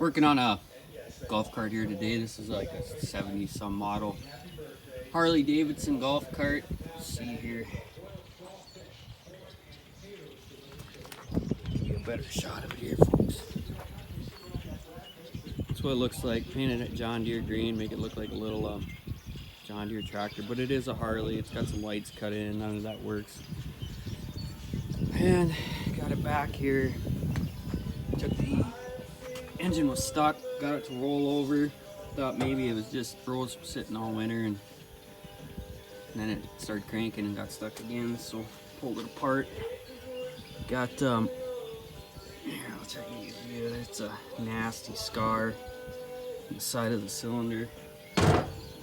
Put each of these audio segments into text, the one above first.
Working on a golf cart here today. This is like a 70 some model Harley Davidson golf cart. Let's see here. Give you a better shot of it here, folks. That's what it looks like. Painted at John Deere green, make it look like a little John Deere tractor, but it is a Harley. It's got some lights cut in, none of that works. And got it back here. Took the engine was stuck, got it to roll over. Thought maybe it was just froze sitting all winter, and then it started cranking and got stuck again. So pulled it apart. Got here, I'll try to give you. It's a nasty scar on the side of the cylinder.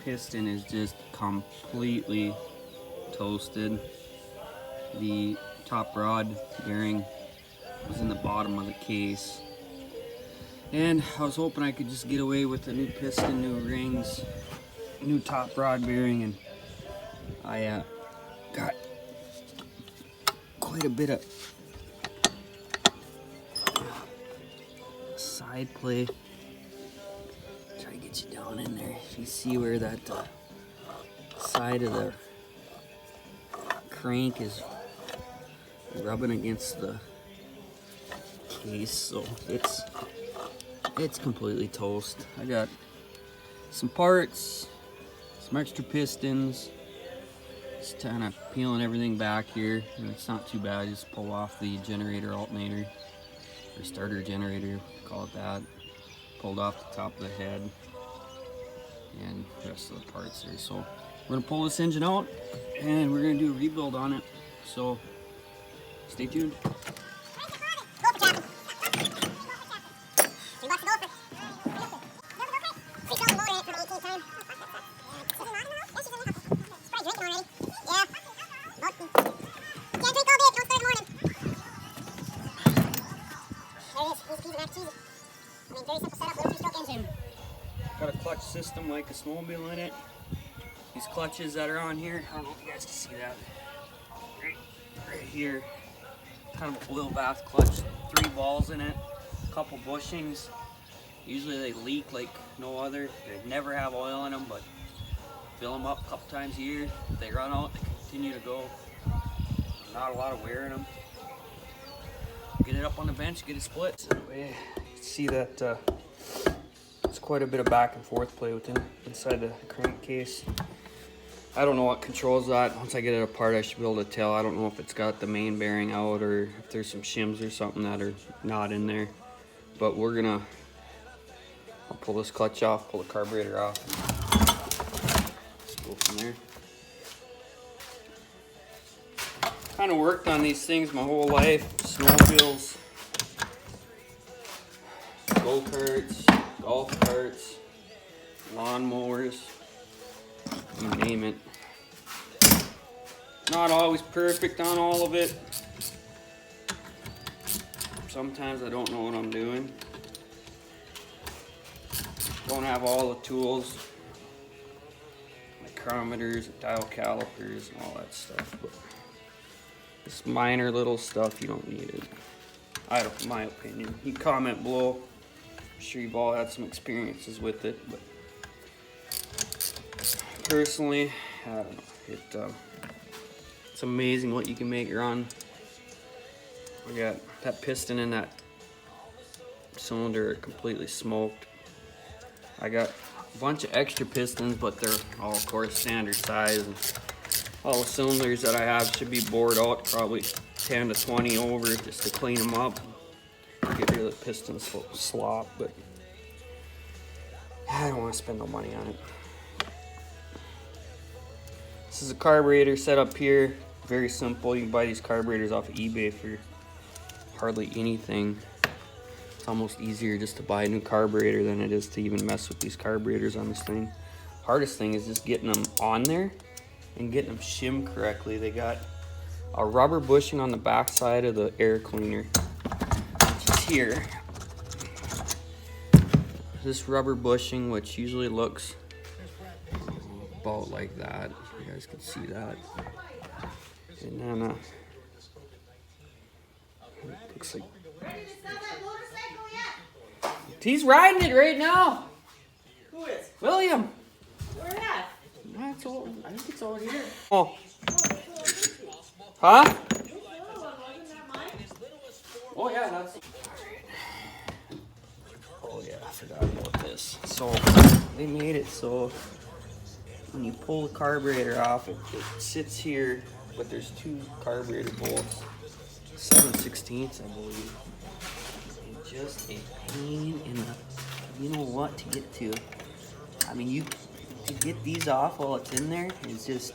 Piston is just completely toasted. The top rod bearing was in the bottom of the case, and I was hoping I could just get away with a new piston, new rings, new top rod bearing, and I got quite a bit of side play. Try to get you down in there. You see where that side of the crank is rubbing against the case, so it's completely toast. I got some parts, some extra pistons, just kind of peeling everything back here, and it's not too bad. Just pull off the generator alternator, or starter generator, call it that. Pulled off the top of the head and the rest of the parts there. So we're gonna pull this engine out and we're gonna do a rebuild on it, so stay tuned. Got a clutch system like a snowmobile in it. These clutches that are on here, I don't know if you guys can see that. Right here, kind of an oil bath clutch, 3 balls in it, a couple bushings. Usually they leak like no other. They never have oil in them, but fill them up a couple times a year. If they run out, they continue to go. Not a lot of wear in them. Get it up on the bench, get it split. So that way you can see that it's quite a bit of back and forth play inside the crankcase. I don't know what controls that. Once I get it apart, I should be able to tell. I don't know if it's got the main bearing out or if there's some shims or something that are not in there. But I'll pull this clutch off, pull the carburetor off. Let's go from there. Kind of worked on these things my whole life. Snowmobiles, go-karts, golf carts, lawnmowers, you name it. Not always perfect on all of it. Sometimes I don't know what I'm doing. Don't have all the tools, micrometers, dial calipers, and all that stuff. But this minor little stuff, you don't need it. In my opinion. You can comment below. I'm sure you've all had some experiences with it, but personally, I don't know. It's amazing what you can make run. I got that piston in that cylinder completely smoked. I got a bunch of extra pistons, but they're all, of course, standard size. And all the cylinders that I have should be bored out, probably 10 to 20 over, just to clean them up. Get rid of the piston slop, but I don't want to spend no money on it. This is a carburetor set up here. Very simple. You can buy these carburetors off of eBay for hardly anything. It's almost easier just to buy a new carburetor than it is to even mess with these carburetors on this thing. Hardest thing is just getting them on there and getting them shimmed correctly. They got a rubber bushing on the back side of the air cleaner, which is here. This rubber bushing, which usually looks about like that. You guys can see that. And then it looks like He's riding it right now. Who is? William. Where at? That's all, I think it's over here. Oh. Huh? Oh yeah, that's. Oh yeah, I forgot about this. So they made it so when you pull the carburetor off, it sits here, but there's two carburetor bolts, 7/16, I believe. And just a pain in the, you know what, to get to. I mean, to get these off while it's in there is just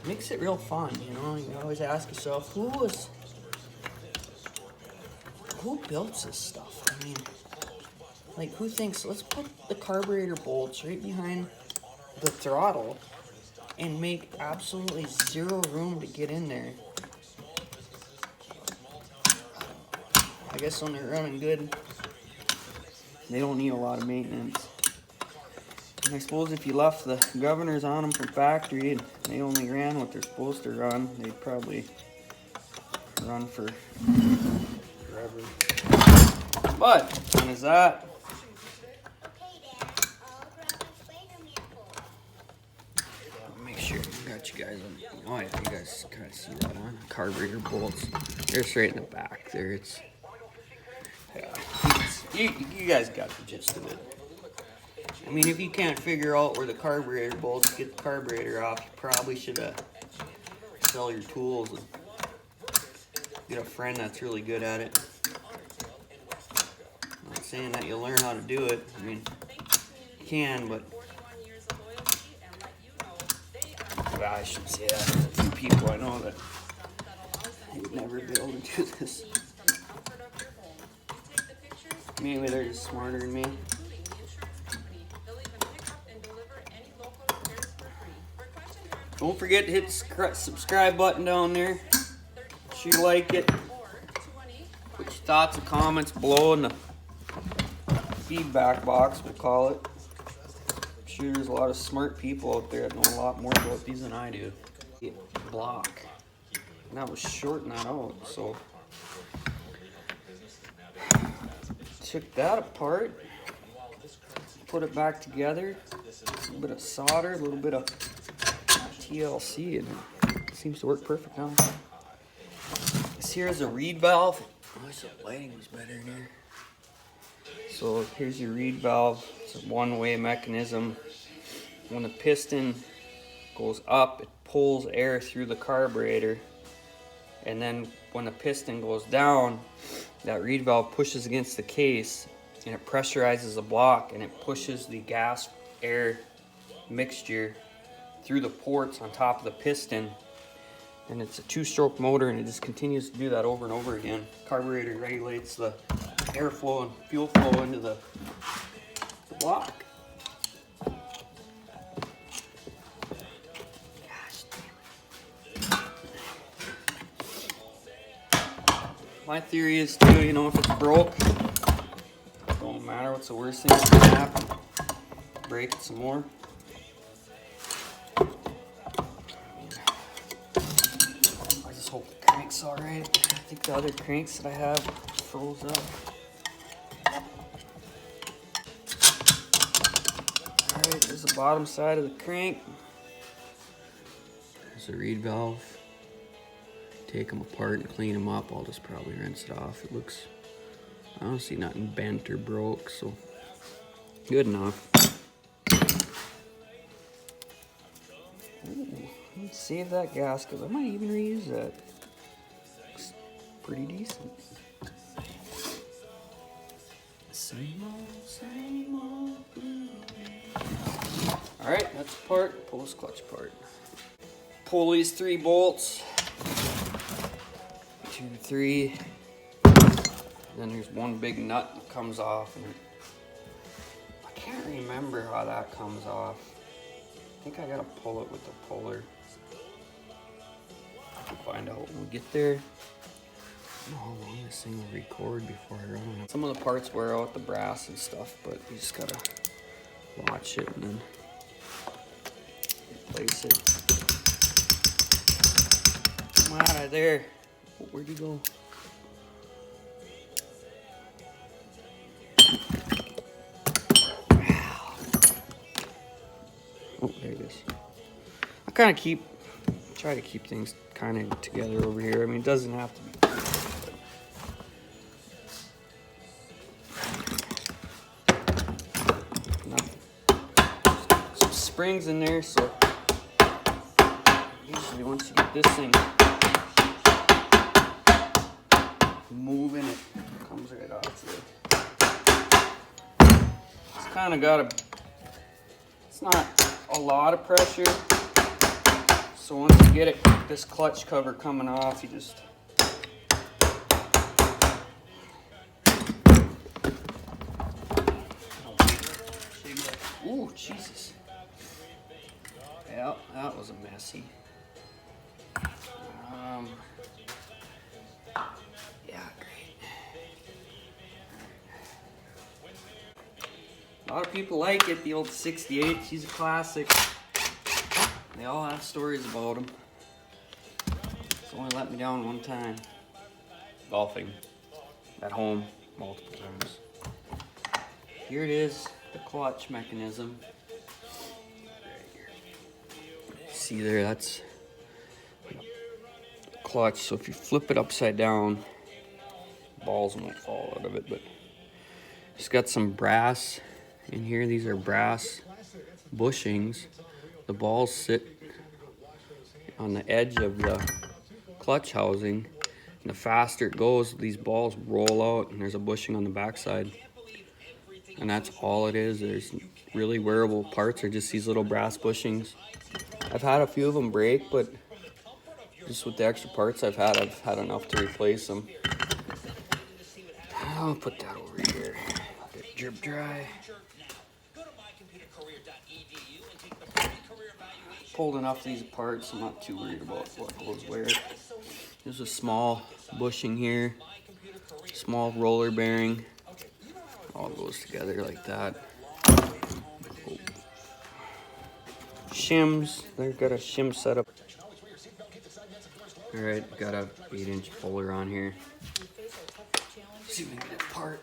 makes it real fun, you know. You always ask yourself, who built this stuff? I mean, like, who thinks, let's put the carburetor bolts right behind the throttle and make absolutely zero room to get in there. I guess when they're running good, they don't need a lot of maintenance. And I suppose if you left the governors on them from factory and they only ran what they're supposed to run, they'd probably run for forever. But, when is that? Make sure I got you guys on. Oh yeah, you guys kind of see that one. Carburetor bolts. They're straight in the back there. It's, yeah. You guys got the gist of it. I mean, if you can't figure out where the carburetor bolts get the carburetor off, you probably should sell your tools and get a friend that's really good at it. I'm not saying that you'll learn how to do it. I mean, you can, but well, I shouldn't say that. There's a few people I know that would never be able to do this. Maybe they're just smarter than me. Don't forget to hit the subscribe button down there. Make sure you like it. Put your thoughts and comments below in the feedback box, we'll call it. I'm sure there's a lot of smart people out there that know a lot more about these than I do. Block. And that was shorting that out, so took that apart, put it back together, a little bit of solder, a little bit of TLC, and it seems to work perfect now. This here is a reed valve. I wish the lighting was better in here. So here's your reed valve. It's a one-way mechanism. When the piston goes up, it pulls air through the carburetor, and then when the piston goes down, that reed valve pushes against the case and it pressurizes the block and it pushes the gas air mixture through the ports on top of the piston, and it's a two-stroke motor, and it just continues to do that over and over again. Carburetor regulates the airflow and fuel flow into the block. Gosh damn it. My theory is too, you know, if it's broke, it don't matter what's the worst thing that can happen. Break it some more. Hope the crank's alright. I think the other cranks that I have froze up. Alright, there's the bottom side of the crank. There's a reed valve. Take them apart and clean them up. I'll just probably rinse it off. It looks, I don't see nothing bent or broke, so good enough. Ooh. Save that gasket. I might even reuse that. Looks pretty decent. Same old. Alright, that's the part. Pull this clutch apart. Pull these 3 bolts. 2, 3. Then there's one big nut that comes off. And I can't remember how that comes off. I think I gotta pull it with the puller. We'll find out when we get there. I don't know how long this thing will record before I run it. Some of the parts wear out, the brass and stuff, but you just gotta watch it and then replace it. Come out of there. Oh, where'd you go? Oh, there it is. I kind of try to keep things kind of together over here. I mean, it doesn't have to be. Some springs in there, so usually once you get this thing moving, it comes right off there. It's kind of got it's not a lot of pressure, so once you get this clutch cover coming off, you just ooh, Jesus. Yeah, that was a messy. Yeah, great. A lot of people like it, the old 68. She's a classic. They all have stories about them. It's only let me down one time. Golfing. At home, multiple times. Here it is, the clutch mechanism. See there, that's clutch. So if you flip it upside down, balls won't fall out of it, but it's got some brass in here. These are brass bushings. The balls sit on the edge of the clutch housing, and the faster it goes, these balls roll out, and there's a bushing on the backside, and that's all it is. There's really wearable parts are just these little brass bushings. I've had a few of them break, but just with the extra parts I've had enough to replace them. I'll put that over here. Let it drip dry. Pulled enough of these apart, so I'm not too worried about what goes where. There's a small bushing here, small roller bearing. All goes together like that. Shims, they've got a shim setup. Alright, got a 8-inch puller on here. See if we can get it apart.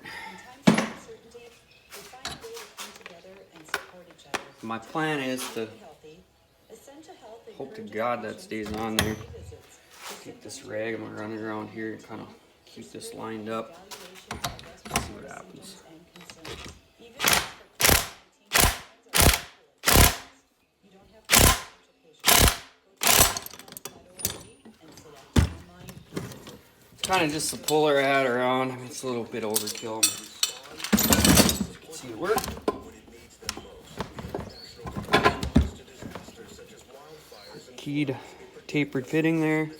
My plan is to hope to God that stays on there. Take this rag, I'm gonna run it around here and kind of keep this lined up. See what happens. It's kind of just the puller I had around. I mean, it's a little bit overkill. You can see it work. Keyed tapered fitting there.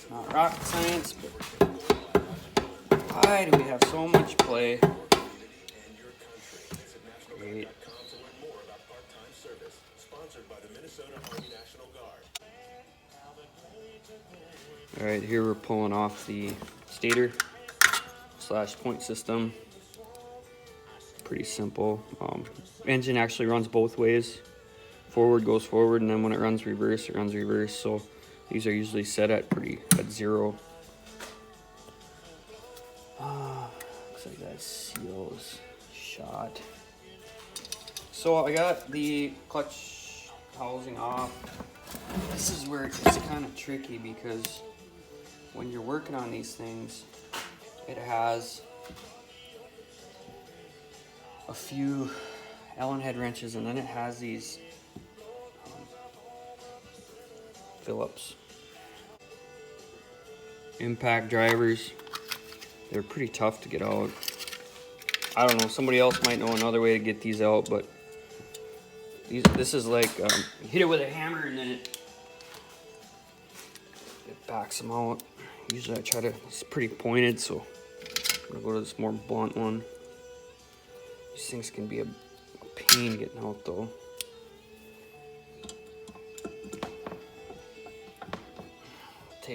Not rocket science, but why do we have so much play? Great. Alright, here we're pulling off the stator / point system. Pretty simple. Engine actually runs both ways. Forward goes forward, and then when it runs reverse, it runs reverse. So these are usually set at 0. Looks like that seal is shot. So I got the clutch housing off. This is where it gets kind of tricky, because when you're working on these things, it has a few Allen head wrenches, and then it has these Phillips impact drivers. They're pretty tough to get out. I don't know, somebody else might know another way to get these out, but this is like you hit it with a hammer and then it backs them out. Usually I try to, it's pretty pointed, so I'm gonna go to this more blunt one. These things can be a pain getting out though.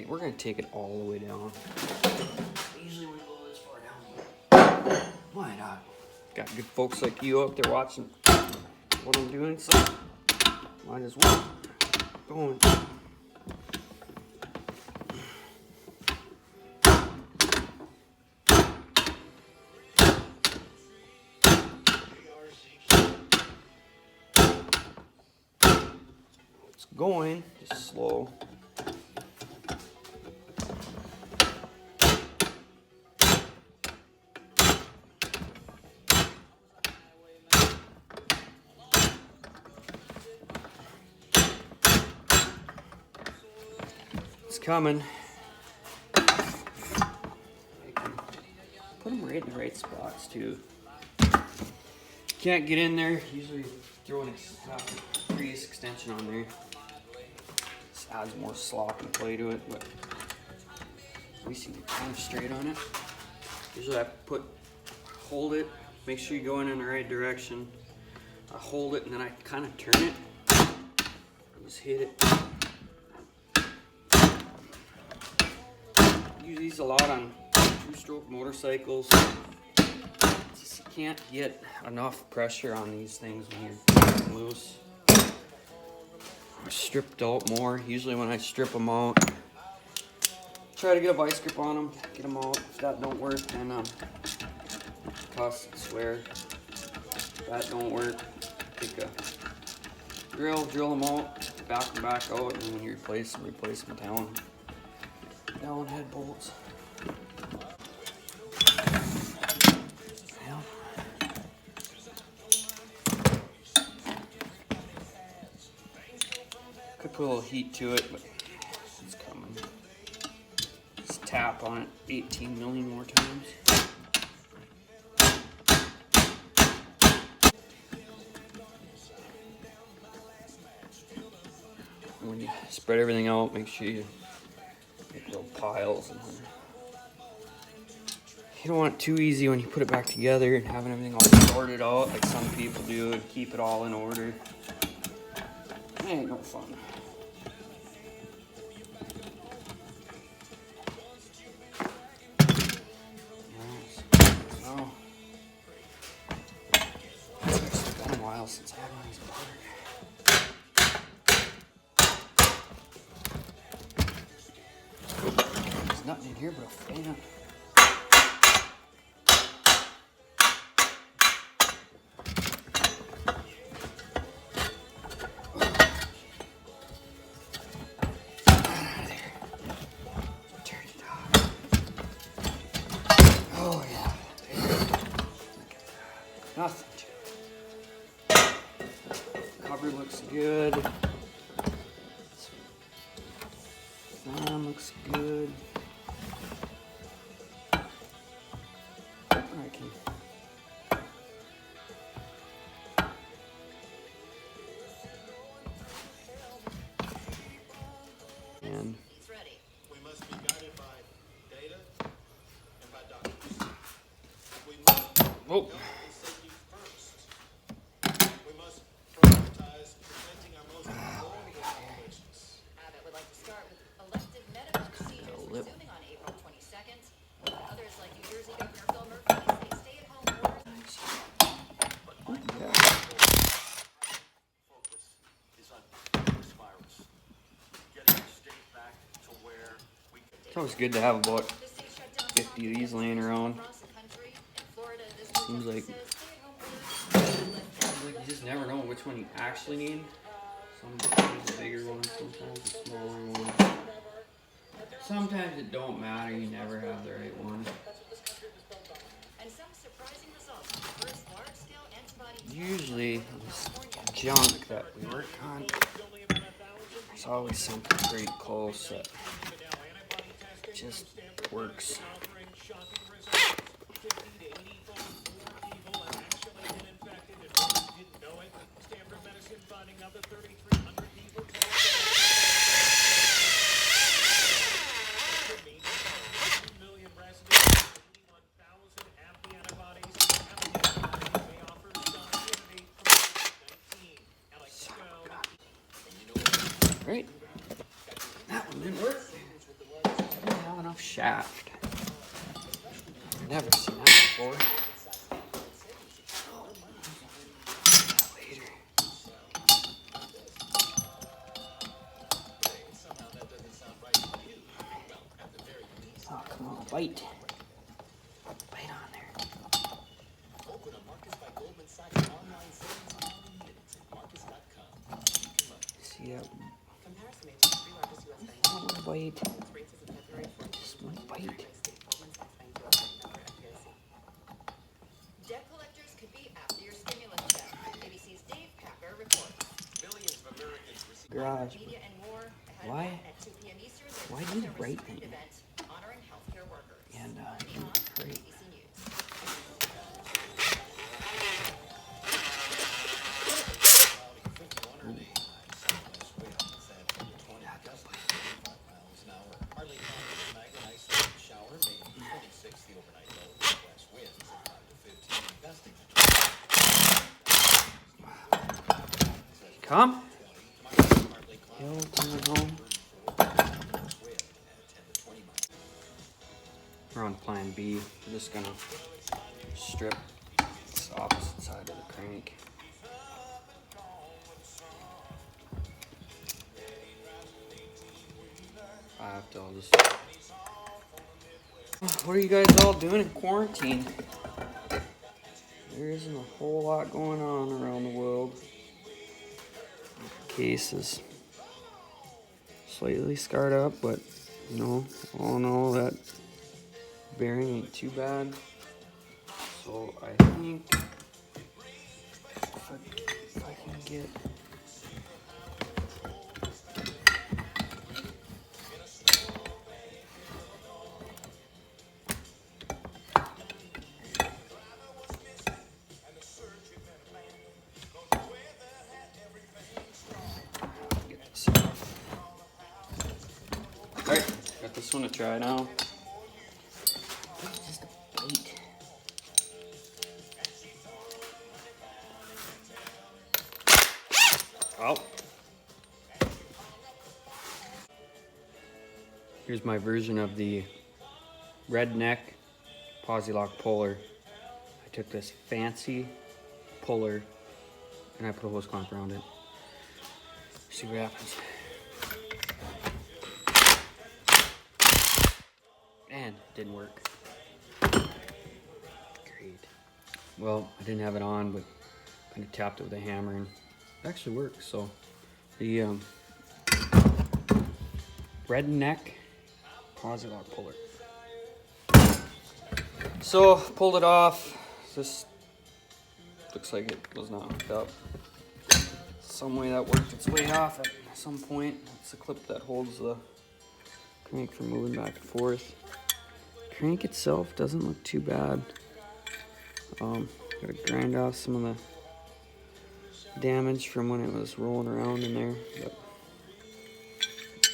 We're gonna take it all the way down. Usually we go this far down. Why not? Got good folks like you out there watching what I'm doing, so might as well going. going, just slow. It's coming. Put them right in the right spots too. Can't get in there. Usually throw an grease extension on there. This adds more slop and play to it, but at least you can kind of straight on it. Usually I hold it, make sure you're going in the right direction. I hold it and then I kind of turn it. Just hit it. Use these a lot on two-stroke motorcycles. Just, you can't get enough pressure on these things when you're loose. Stripped out more. Usually when I strip them out, try to get a vice grip on them, get them out. If that don't work, then cuss, swear. If that don't work, take a drill them out, back them back out, and then when you replace them down head bolts. Yeah. Could put a little heat to it, but it's coming. Just tap on it 18 million more times. When you spread everything out, make sure you make little piles. And you don't want it too easy when you put it back together and having everything all sorted out like some people do and keep it all in order. It ain't no fun. So, it's been a while since I had one of these apart. There's nothing in here but a fan. Oh yeah. Nothing. Cover looks good. Fan looks good. I can. And we must be guided by data and by documents. We must oh. safety first. We must prioritize preventing our most vulnerable populations. Abbott would like to start with elective medical procedures resuming on April 22nd. Others like New Jersey Governor Phil Murphy say stay-at-home orders. Focus is on this virus. Getting the state back to where we can. It's always good to have about 50 of these laying around. Seems like you just never know which one you actually need. Sometimes the bigger one, sometimes the smaller one. Sometimes it don't matter, you never have the right one. And some surprising results from the first large-scale antibody Usually, this junk that we work on, there's always something pretty close that just works. Right? That one didn't work. Didn't have enough shaft. I've never seen that before. Later. Oh, come on, bite. Bite on there. See that bite. This might bite. Debt collectors could be after your stimulus check. ABC's Dave Packer reports. Millions of Americans receive Garage. Media and more ahead Why? at 2 p.m. Eastern. Why do the right thing? Event honoring healthcare workers. And Beyond hurry. ABC News. Harley tonight, an isolated shower, maybe 26 the overnight low. West winds at 5 to 15, gusting. Come. Hill coming home. We're on plan B. We're just gonna strip this opposite side of the crank. I have to all just. What are you guys all doing in quarantine? There isn't a whole lot going on around the world. Case is slightly scarred up, but you know, all in all, that bearing ain't too bad. So I think if I can get. Alright, got this one to try now. Just a bait. Oh. Here's my version of the redneck posi lock puller. I took this fancy puller and I put a hose clamp around it. See what happens. And it didn't work. Great. Well, I didn't have it on, but kind of tapped it with a hammer and it actually worked. So the redneck posi lock puller. So pulled it off. This looks like it was not hooked up. Some way that worked its way off at some point. It's the clip that holds the crank from moving back and forth. Crank itself doesn't look too bad. Gotta grind off some of the damage from when it was rolling around in there, but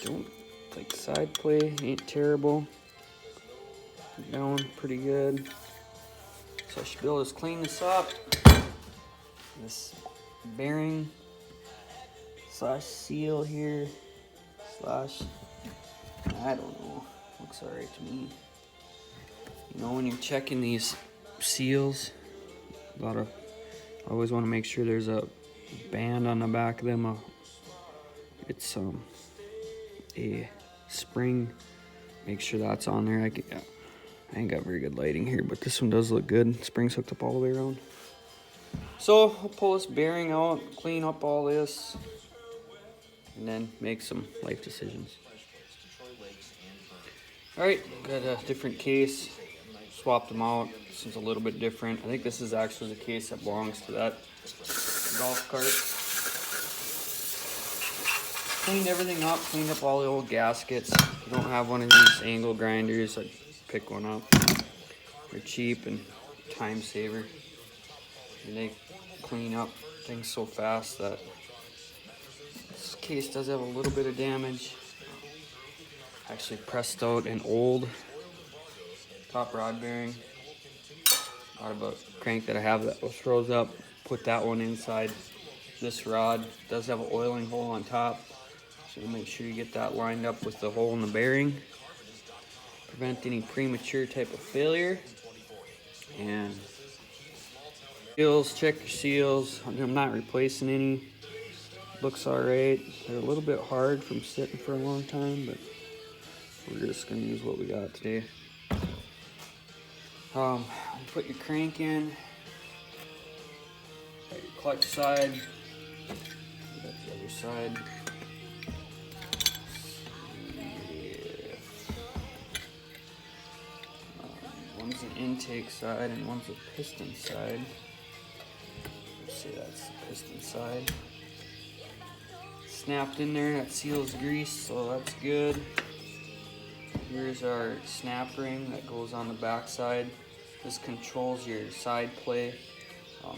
don't like side play ain't terrible. Down pretty good. So I should be able to just clean this up. This bearing slash seal here slash I don't know. Looks alright to me. You know, when you're checking these seals, I always want to make sure there's a band on the back of them. It's a spring. Make sure that's on there. I ain't got very good lighting here, but this one does look good. Spring's hooked up all the way around. So I'll pull this bearing out, clean up all this, and then make some life decisions. Alright, got a different case. Swapped them out. This one's a little bit different. I think this is actually the case that belongs to that golf cart. Cleaned everything up, cleaned up all the old gaskets. If you don't have one of these angle grinders, I'd pick one up. They're cheap and time saver. And they clean up things so fast that this case does have a little bit of damage. Actually pressed out an old top rod bearing out of a crank that I have that throws up. Put that one inside this rod. It does have an oiling hole on top, so you make sure you get that lined up with the hole in the bearing. Prevent any premature type of failure. And seals, check your seals. I'm not replacing any. Looks alright. They're a little bit hard from sitting for a long time, but we're just gonna use what we got today. Put your crank in. Got your clutch side. Got the other side. One's an intake side and one's a piston side. Let's say that's the piston side. Snapped in there, that seal's greased, so that's good. Here's our snap ring that goes on the back side. This controls your side play.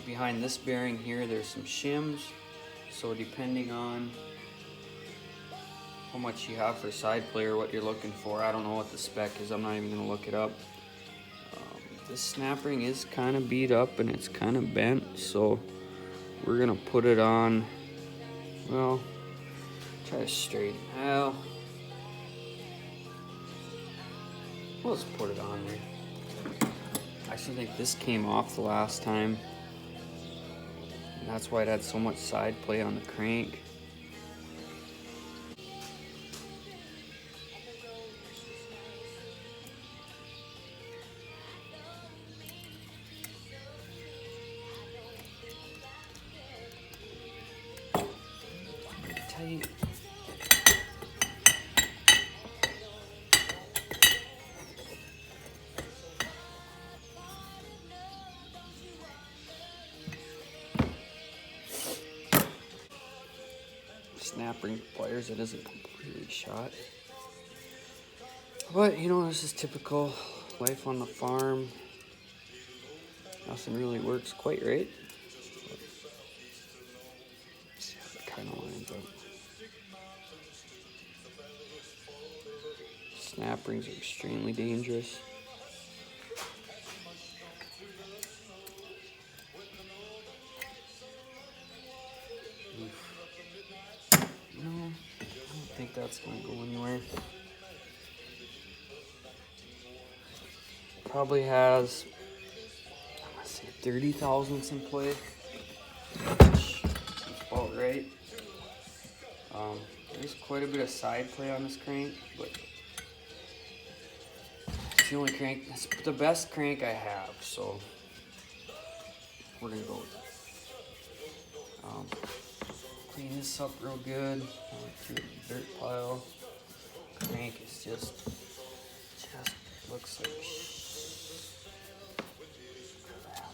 Behind this bearing here, there's some shims. So depending on how much you have for side play or what you're looking for, I don't know what the spec is, I'm not even gonna look it up. This snap ring is kind of beat up and it's kind of bent, so we're gonna put it on, well, try to straighten. Well, we'll just put it on there. I actually think this came off the last time. And that's why it had so much side play on the crank. Tight. Snap ring pliers, it isn't completely shot. But you know, this is typical life on the farm. Nothing really works quite right. Let's see how it kind of lines up. Snap rings are extremely dangerous. No, I don't think that's gonna go anywhere. Probably has, I'm gonna say 30 thousandths in play. Which is about right. There's quite a bit of side play on this crank, but it's the only crank, it's the best crank I have, so we're gonna go with it. Clean this up real good. Through the dirt pile. Crank is just looks like crap.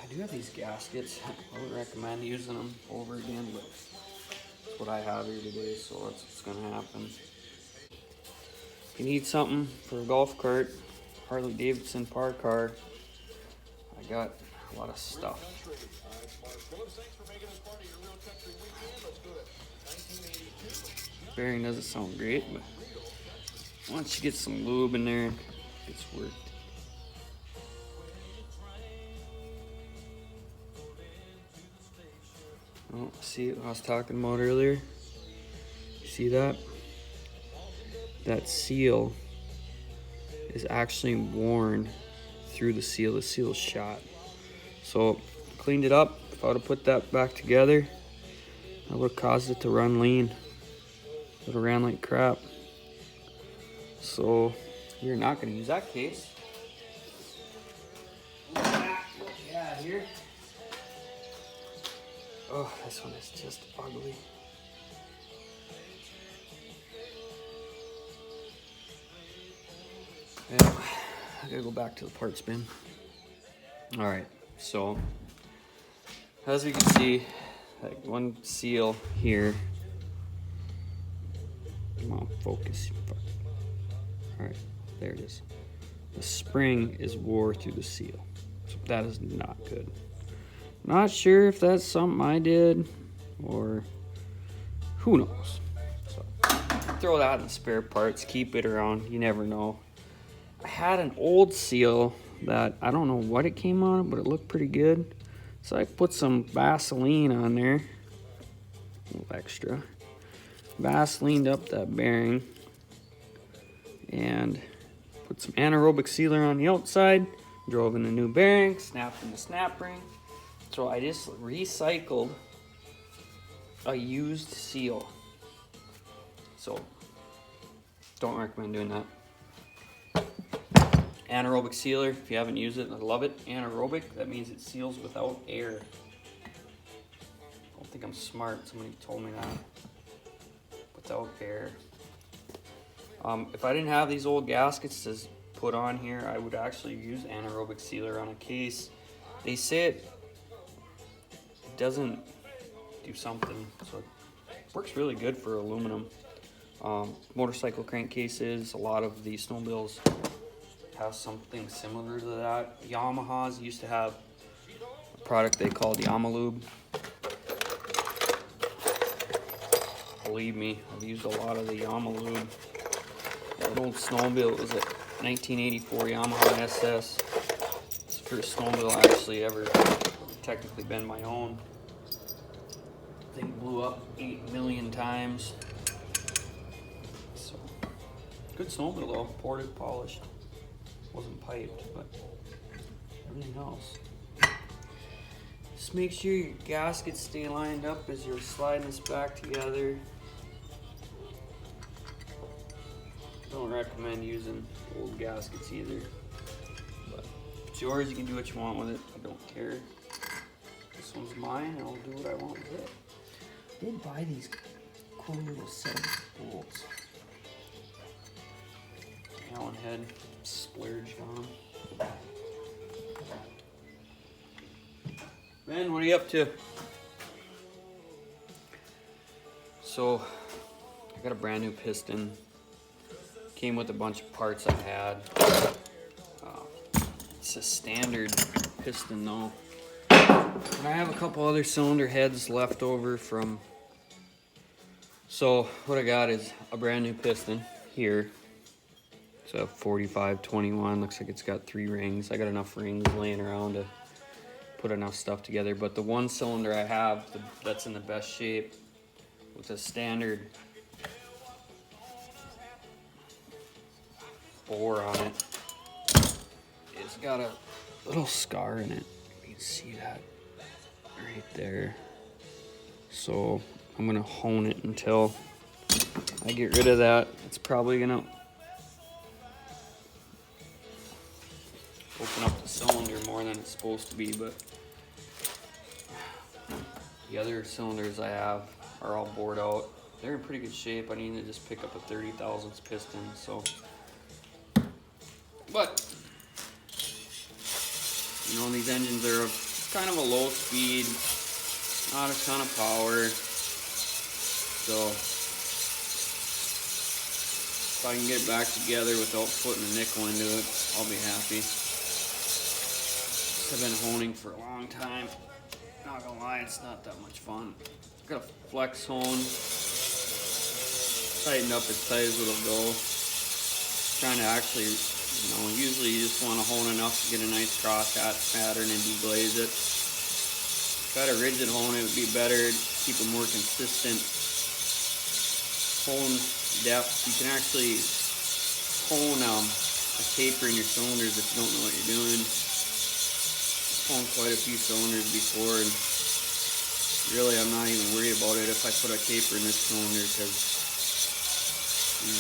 I do have these gaskets. I wouldn't recommend using them over again, but that's what I have here today, so that's what's gonna happen. If you need something for a golf cart, Harley Davidson par car, I got a lot of stuff. Bearing doesn't sound great, but once you get some lube in there, it's worked. Oh, see what I was talking about earlier? See that? That seal is actually worn through the seal. The seal's shot. So cleaned it up. If I would have put that back together, I would have caused it to run lean. It would have ran like crap. So you're not going to use that case. Look at what you have here. Oh, this one is just ugly. Yeah, I gotta go back to the parts bin. Alright, so as you can see, that one seal here. Come on, focus. Alright, there it is. The spring is wore through the seal. So that is not good. Not sure if that's something I did or who knows. So throw that in the spare parts, keep it around, you never know. I had an old seal that I don't know what it came on, but it looked pretty good. So I put some Vaseline on there, a little extra. Vaselined up that bearing and put some anaerobic sealer on the outside, drove in the new bearing, snapped in the snap ring. So I just recycled a used seal. So don't recommend doing that. Anaerobic sealer, if you haven't used it, I love it. Anaerobic, that means it seals without air. think I'm smart. Somebody told me that. Without air. If I didn't have these old gaskets to put on here, I would actually use anaerobic sealer on a case. They say it doesn't do something, so it works really good for aluminum. Motorcycle crankcases, a lot of the snowmobiles have something similar to that. Yamahas used to have a product they called Yamalube. Believe me, I've used a lot of the Yamalube. An old snowmobile, it was a 1984 Yamaha SS. It's the first snowmobile I actually ever technically been my own. Thing blew up 8 million times. So, good snowmobile though, ported, polished. Wasn't piped, but everything else. Just make sure your gaskets stay lined up as you're sliding this back together. Don't recommend using old gaskets either. But if it's yours, you can do what you want with it. I don't care. This one's mine, and I'll do what I want with it. I did buy these cool little set of bolts. Allen head splurged on them. Ben, what are you up to? So, I got a brand new piston. Came with a bunch of parts I had. It's a standard piston though. And I have a couple other cylinder heads left over from... So, what I got is a brand new piston here. It's a 4521, looks like it's got 3 rings. I got enough rings laying around to put enough stuff together, but the one cylinder I have that's in the best shape with a standard bore on it, it's got a little scar in it. You can see that right there. So I'm gonna hone it until I get rid of that. It's probably gonna open up the cylinder more than it's supposed to be, but the other cylinders I have are all bored out. They're in pretty good shape. I need to just pick up a 30 thousandths piston, so. But, you know, these engines are kind of a low speed, not a ton of power, so if I can get it back together without putting a nickel into it, I'll be happy. I've been honing for a long time. Not gonna lie, it's not that much fun. Got a flex hone, tightened up as tight as it'll go. Trying to actually, you know, usually you just want to hone enough to get a nice cross pattern and deglaze it. If I had a rigid hone, it would be better, keep a more consistent hone depth. You can actually hone a taper in your cylinders if you don't know what you're doing. Honed quite a few cylinders before, and really I'm not even worried about it if I put a taper in this cylinder, because he's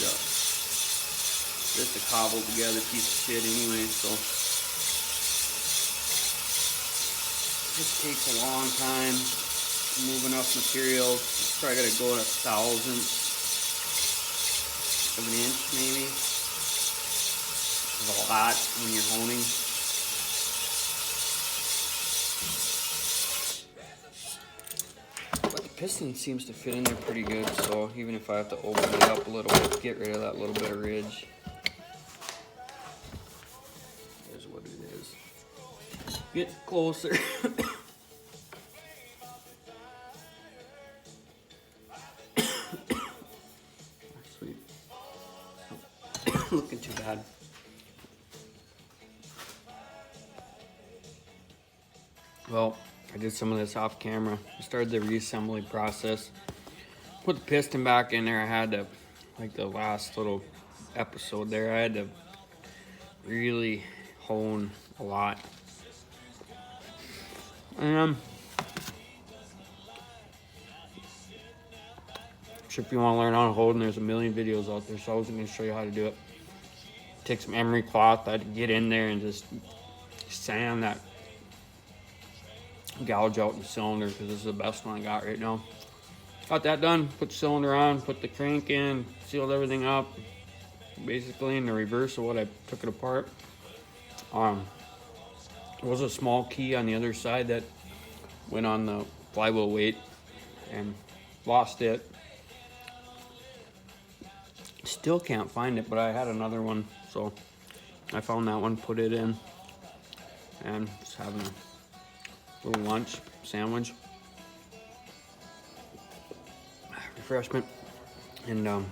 just a cobbled together piece of shit anyway. So it just takes a long time to move enough material. It's probably gotta go at 1,000th of an inch maybe. It's a lot when you're honing. Piston seems to fit in there pretty good, so even if I have to open it up a little bit, get rid of that little bit of ridge. Here's what it is. Get closer. Sweet. Looking too bad. Well, I did some of this off camera. I started the reassembly process. Put the piston back in there. I had to, like the last little episode there, I had to really hone a lot. And if you want to learn how to hold, and there's a million videos out there, so I wasn't going to show you how to do it. Take some emery cloth. I had to get in there and just sand that gouge out the cylinder because this is the best one I got right now. Got that done, put the cylinder on, put the crank in, sealed everything up. Basically in the reverse of what I took it apart. There was a small key on the other side that went on the flywheel weight and lost it. Still can't find it, but I had another one, so I found that one, put it in, and just having a little lunch sandwich, refreshment, and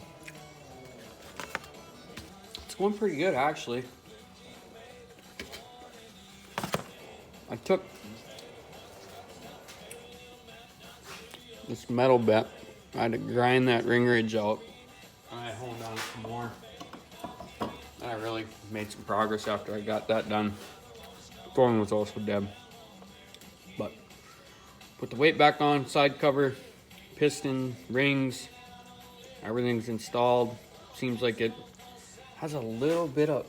it's going pretty good actually. I took this metal bit, I had to grind that ring ridge out. I honed on it some more. And I really made some progress after I got that done. The phone was also dead. But put the weight back on, side cover, piston, rings, everything's installed. Seems like it has a little bit of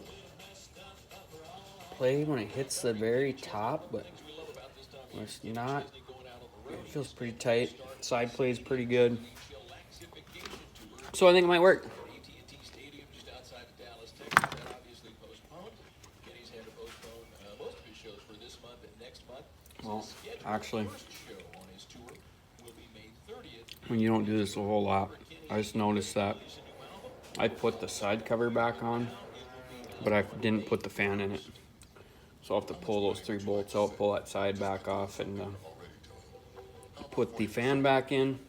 play when it hits the very top, but it's not. It feels pretty tight. Side play is pretty good. So I think it might work. Well, actually, when you don't do this a whole lot, I just noticed that I put the side cover back on, but I didn't put the fan in it. So I'll have to pull those 3 bolts out, pull that side back off, and put the fan back in.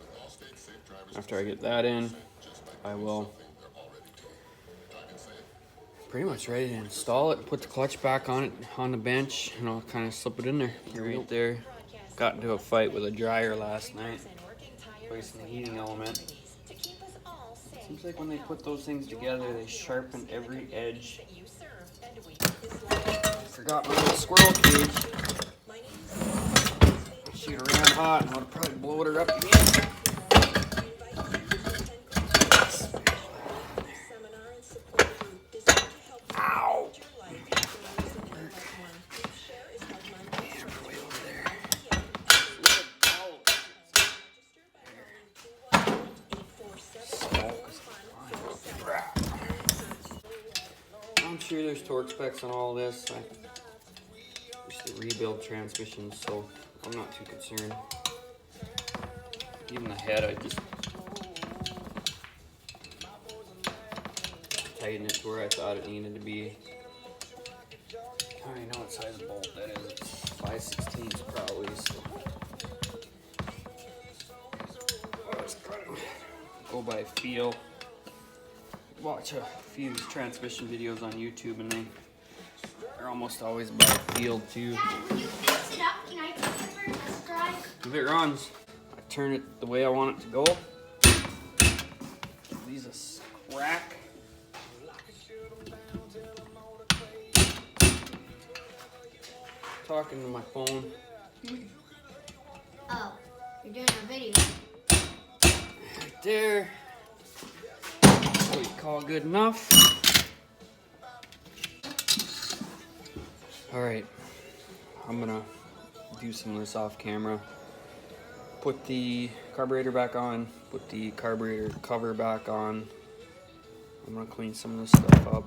After I get that in, I will pretty much ready to install it, put the clutch back on it on the bench, and I'll kind of slip it in there. Right there. Got into a fight with a dryer last night, placing the heating element. Seems like when they put those things together, they sharpen every edge. Forgot my little squirrel cage. She'd have ran hot and I would have probably blown her up again. Ow! I'm sure there's torque specs on all this. I used to rebuild transmissions, so I'm not too concerned. Even the head, I just tighten it to where I thought it needed to be. I already know what size bolt that is. It's 5/16 probably, so let's go by feel. Watch a few transmission videos on YouTube, and they're almost always by feel too. When you fix it up, can I take it for a test drive? If it runs, I turn it the way I want it to go. Give these a crack. Talking to my phone. Oh, you're doing a video. Right there. What we call good enough. Alright, I'm gonna do some of this off camera. Put the carburetor back on, put the carburetor cover back on. I'm gonna clean some of this stuff up.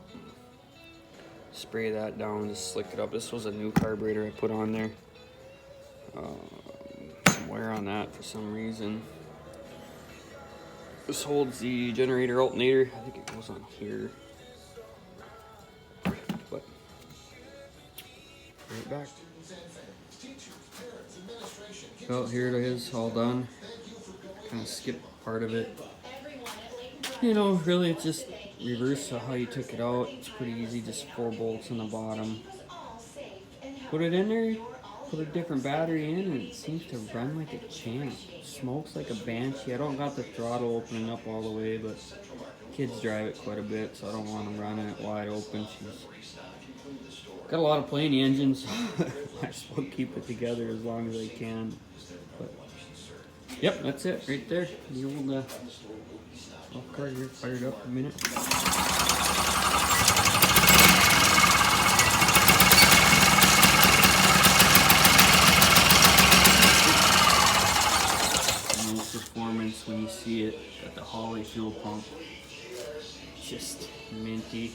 Spray that down, just slick it up. This was a new carburetor I put on there. Some wear on that for some reason. This holds the generator alternator. I think it goes on here. But right back. Well, here it is, all done. Kind of skipped part of it. You know, really it's just reverse of how you took it out. It's pretty easy, just 4 bolts on the bottom. Put it in there, put a different battery in, and it seems to run like a champ. Smokes like a banshee. I don't got the throttle opening up all the way, but kids drive it quite a bit, so I don't want them running it wide open. She's got a lot of play in the engine, so I just will keep it together as long as I can. But yep, that's it right there. The old car here fired up in a minute. see it. Got the Harley fuel pump. Just minty.